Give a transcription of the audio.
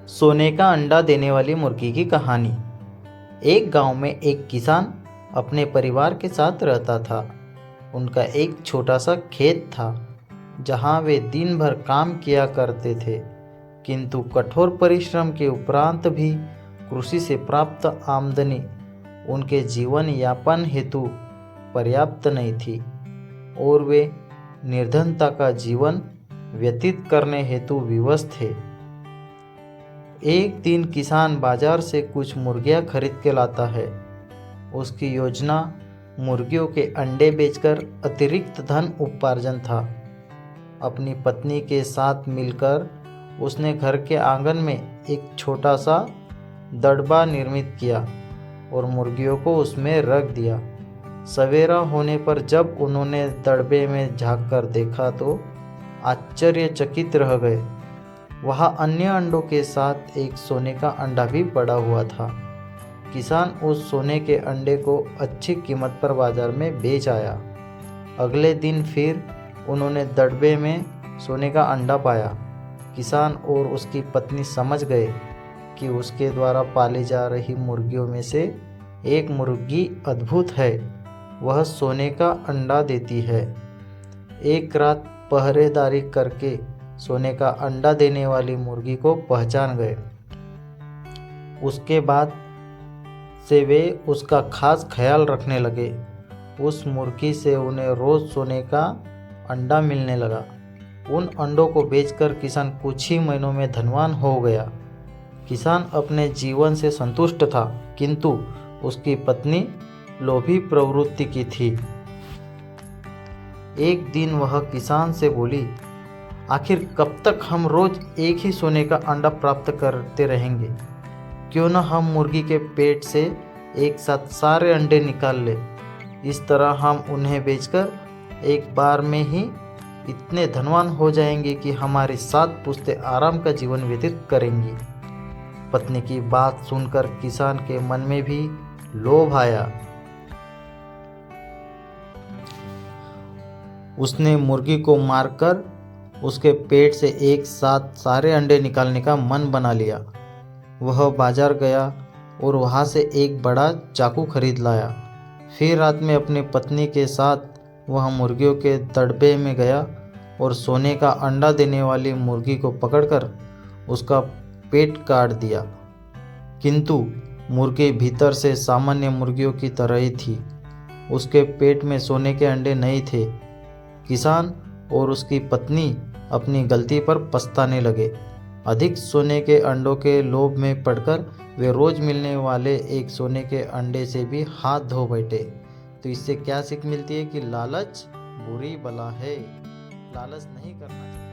सोने का अंडा देने वाली मुर्गी की कहानी। एक गांव में एक किसान अपने परिवार के साथ रहता था। उनका एक छोटा सा खेत था जहां वे दिन भर काम किया करते थे, किंतु कठोर परिश्रम के उपरांत भी कृषि से प्राप्त आमदनी उनके जीवन यापन हेतु पर्याप्त नहीं थी और वे निर्धनता का जीवन व्यतीत करने हेतु विवश थे। एक दिन किसान बाजार से कुछ मुर्गियां खरीद के लाता है। उसकी योजना मुर्गियों के अंडे बेचकर अतिरिक्त धन उपार्जन था। अपनी पत्नी के साथ मिलकर उसने घर के आंगन में एक छोटा सा दड़बा निर्मित किया और मुर्गियों को उसमें रख दिया। सवेरा होने पर जब उन्होंने दड़बे में झांककर देखा तो आश्चर्यचकित रह गए। वहाँ अन्य अंडों के साथ एक सोने का अंडा भी पड़ा हुआ था। किसान उस सोने के अंडे को अच्छी कीमत पर बाजार में बेच आया। अगले दिन फिर उन्होंने दड़बे में सोने का अंडा पाया। किसान और उसकी पत्नी समझ गए कि उसके द्वारा पाली जा रही मुर्गियों में से एक मुर्गी अद्भुत है, वह सोने का अंडा देती है। एक रात पहरेदारी करके सोने का अंडा देने वाली मुर्गी को पहचान गए। उसके बाद से वे उसका खास ख्याल रखने लगे। उस मुर्गी से उन्हें रोज सोने का अंडा मिलने लगा। उन अंडों को बेचकर किसान कुछ ही महीनों में धनवान हो गया। किसान अपने जीवन से संतुष्ट था, किंतु उसकी पत्नी लोभी प्रवृत्ति की थी। एक दिन वह किसान से बोली, आखिर कब तक हम रोज एक ही सोने का अंडा प्राप्त करते रहेंगे? क्यों न हम मुर्गी के पेट से एक साथ सारे अंडे निकाल ले। इस तरह हम उन्हें बेचकर एक बार में ही इतने धनवान हो जाएंगे कि हमारी 7 पुश्तें आराम का जीवन व्यतीत करेंगी। पत्नी की बात सुनकर किसान के मन में भी लोभ आया। उसने मुर्गी को मारकर उसके पेट से एक साथ सारे अंडे निकालने का मन बना लिया। वह बाजार गया और वहाँ से एक बड़ा चाकू खरीद लाया। फिर रात में अपनी पत्नी के साथ वह मुर्गियों के दड़बे में गया और सोने का अंडा देने वाली मुर्गी को पकड़कर उसका पेट काट दिया। किंतु मुर्गी भीतर से सामान्य मुर्गियों की तरह ही थी। उसके पेट में सोने के अंडे नहीं थे। किसान और उसकी पत्नी अपनी गलती पर पछताने लगे। अधिक सोने के अंडों के लोभ में पड़कर वे रोज मिलने वाले एक सोने के अंडे से भी हाथ धो बैठे। तो इससे क्या सीख मिलती है कि लालच बुरी बला है। लालच नहीं करना चाहिए।